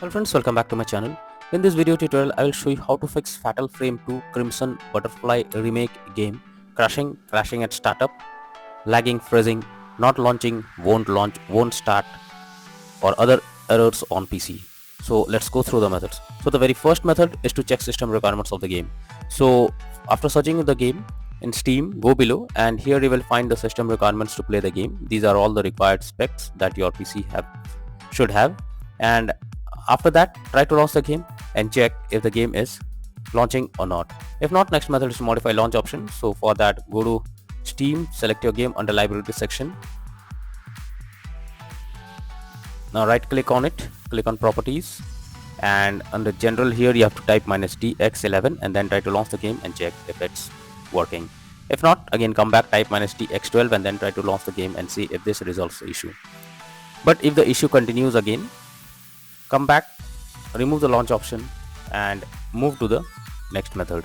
Hello friends, welcome back to my channel. In this video tutorial, I will show you how to fix Fatal Frame 2 Crimson Butterfly Remake game, crashing at startup, lagging, freezing, not launching, won't launch, won't start, or other errors on PC. So let's go through the methods. So the very first method is to check system requirements of the game. So after searching the game in Steam, go below and here you will find the system requirements to play the game. These are all the required specs that your PC should have, and after that try to launch the game and check if the game is launching or not. If not, next method is to modify launch option. So for that, go to Steam, select your game under library section. Now right click on it, click on properties, and under general here you have to type -dx11 and then try to launch the game and check if it's working. If not, again come back, type -dx12 and then try to launch the game and see if this resolves the issue. But if the issue continues again, come back, remove the launch option and move to the next method.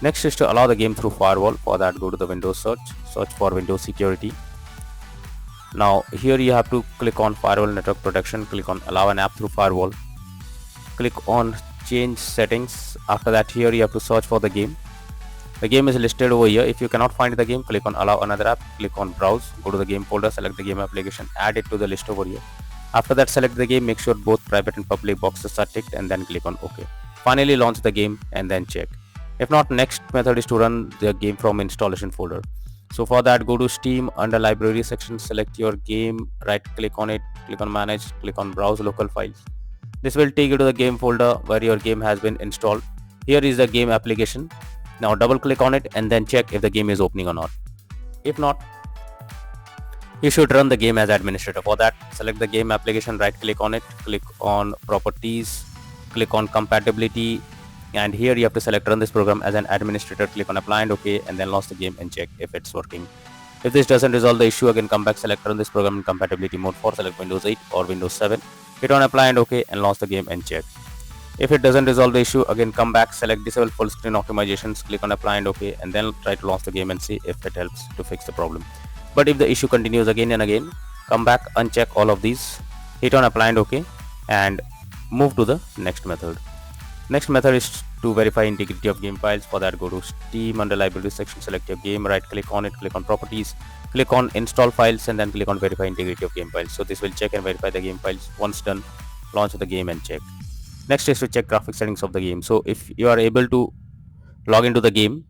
Next is to allow the game through firewall. For that, go to the Windows search for Windows security. Now here you have to click on firewall network protection, click on allow an app through firewall, click on change settings. After that, here you have to search for the game. The game is listed over here. If you cannot find the game, click on allow another app, click on browse, go to the game folder, select the game application, add it to the list over here. After that, select the game, make sure both private and public boxes are ticked and then click on OK. Finally launch the game and then check. If not, next method is to run the game from installation folder. So for that, go to Steam, under library section, select your game, right click on it, click on manage, click on browse local files. This will take you to the game folder where your game has been installed. Here is the game application. Now double click on it and then check if the game is opening or not. If not, you should run the game as administrator. For that, select the game application, right click on it, click on properties, click on compatibility, and here you have to select run this program as an administrator, click on apply and OK, and then launch the game and check if it's working. If this doesn't resolve the issue, again come back, select run this program in compatibility mode for select Windows 8 or Windows 7, hit on apply and OK and launch the game and check. If it doesn't resolve the issue, again come back, select disable full screen optimizations, click on apply and OK, and then try to launch the game and see if it helps to fix the problem. But if the issue continues again and again, come back, uncheck all of these, hit on apply and OK, and move to the next method. Next method is to verify integrity of game files. For that, go to Steam, under library section, select your game, right click on it, click on properties, click on install files, and then click on verify integrity of game files. So this will check and verify the game files. Once done, launch the game and check. Next is to check graphic settings of the game. So if you are able to log into the game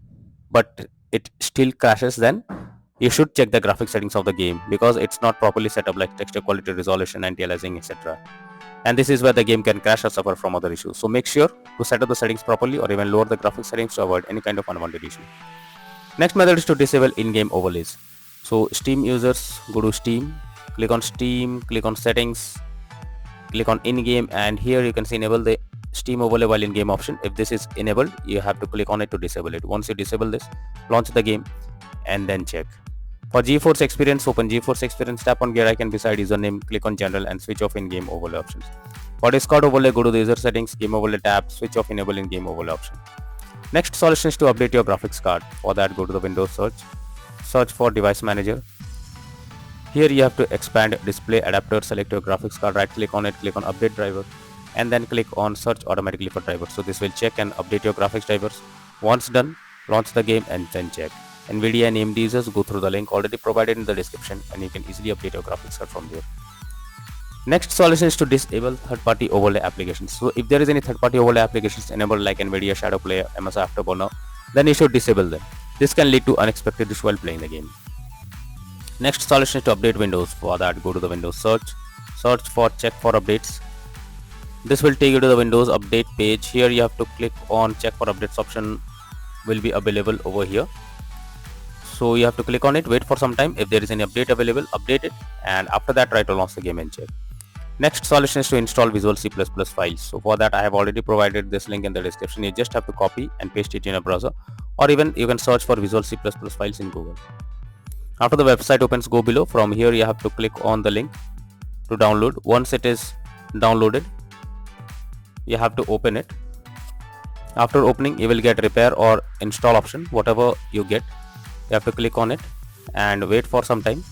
but it still crashes, then you should check the graphic settings of the game because it's not properly set up, like texture quality, resolution, anti-aliasing, etc. And this is where the game can crash or suffer from other issues. So make sure to set up the settings properly or even lower the graphic settings to avoid any kind of unwanted issue. Next method is to disable in-game overlays. So Steam users, go to Steam, click on settings, click on in-game, and here you can see enable the Steam overlay while in-game option. If this is enabled, you have to click on it to disable it. Once you disable this, launch the game and then check. For GeForce Experience, open GeForce Experience, tap on gear icon beside username, click on general and switch off in-game overlay options. For Discord overlay, go to the user settings, game overlay tab, switch off enable in-game overlay option. Next solution is to update your graphics card. For that, go to the Windows search for device manager. Here you have to expand display adapter, select your graphics card, right click on it, click on update driver, and then click on search automatically for drivers. So this will check and update your graphics drivers. Once done, launch the game and then check. NVIDIA and AMD users, go through the link already provided in the description and you can easily update your graphics card from there. Next solution is to disable third-party overlay applications. So if there is any third-party overlay applications enabled like NVIDIA Shadow Player, MSI Afterburner, then you should disable them. This can lead to unexpected issues while playing the game. Next solution is to update Windows. For that, go to the Windows search for check for updates. This will take you to the Windows update page. Here you have to click on check for updates option, will be available over here. So you have to click on it, wait for some time. If there is any update available, update it, and after that try to launch the game and check. Next solution is to install Visual C++ files. So for that, I have already provided this link in the description. You just have to copy and paste it in a browser, or even you can search for Visual C++ files in Google. After the website opens, go below. From here you have to click on the link to download. Once it is downloaded, you have to open it. After opening, you will get repair or install option, whatever you get. You have to click on it and wait for some time.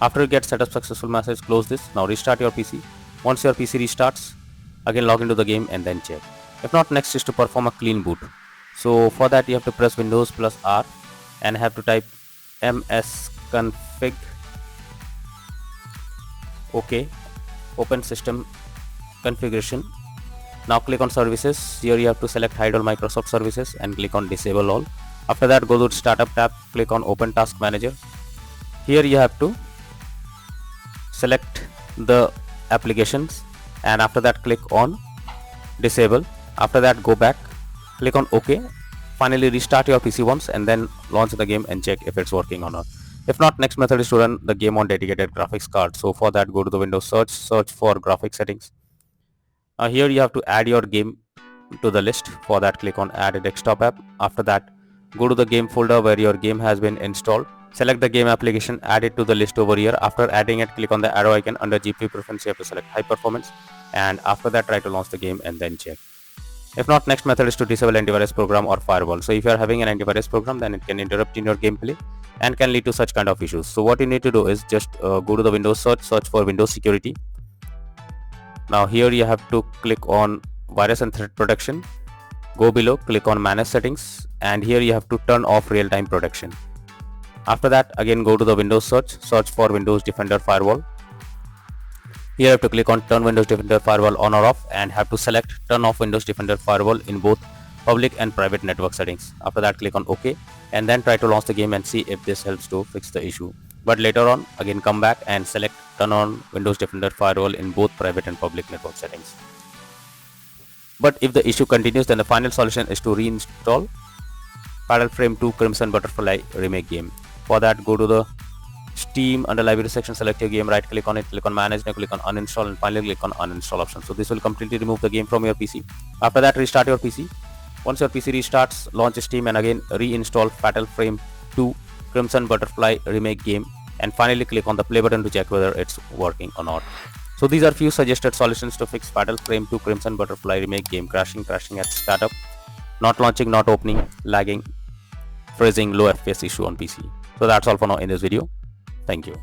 After you get setup successful message, close this. Now restart your PC Once your PC restarts, again log into the game and then check. If not, next is to perform a clean boot. So for that you have to press Windows plus R and have to type msconfig. OK, open system configuration. Now click on services. Here you have to select hide all Microsoft services and click on disable all. After that, go to startup tab, click on open task manager. Here you have to select the applications and after that click on disable. After that, go back, click on OK. Finally restart your PC once and then launch the game and check if it's working or not. If not, next method is to run the game on dedicated graphics card. So for that, go to the Windows search for graphics settings. Here you have to add your game to the list. For that, click on add a desktop app. After that, go to the game folder where your game has been installed. Select the game application, add it to the list over here. After adding it, click on the arrow icon. Under GPU preference, you have to select high performance, and after that try to launch the game and then check. If not, next method is to disable antivirus program or firewall. So if you are having an antivirus program, then it can interrupt in your gameplay and can lead to such kind of issues. So what you need to do is just go to the Windows search for Windows security. Now here you have to click on virus and threat protection. Go below, click on manage settings, and here you have to turn off real-time protection. After that, again go to the Windows search for Windows Defender Firewall. Here you have to click on turn Windows Defender Firewall on or off and have to select turn off Windows Defender Firewall in both public and private network settings. After that, click on OK and then try to launch the game and see if this helps to fix the issue. But later on, again come back and select turn on Windows Defender Firewall in both private and public network settings. But if the issue continues, then the final solution is to reinstall Fatal Frame 2 Crimson Butterfly Remake game. For that, go to the Steam under library section, select your game, right click on it, click on manage, now click on uninstall and finally click on uninstall option. So this will completely remove the game from your PC. After that, restart your PC. Once your PC restarts, launch Steam and again reinstall Fatal Frame 2 Crimson Butterfly Remake game and finally click on the play button to check whether it's working or not. So these are few suggested solutions to fix Fatal Frame 2 Crimson Butterfly Remake game crashing at startup, not launching, not opening, lagging, freezing, low FPS issue on PC. So that's all for now in this video. Thank you.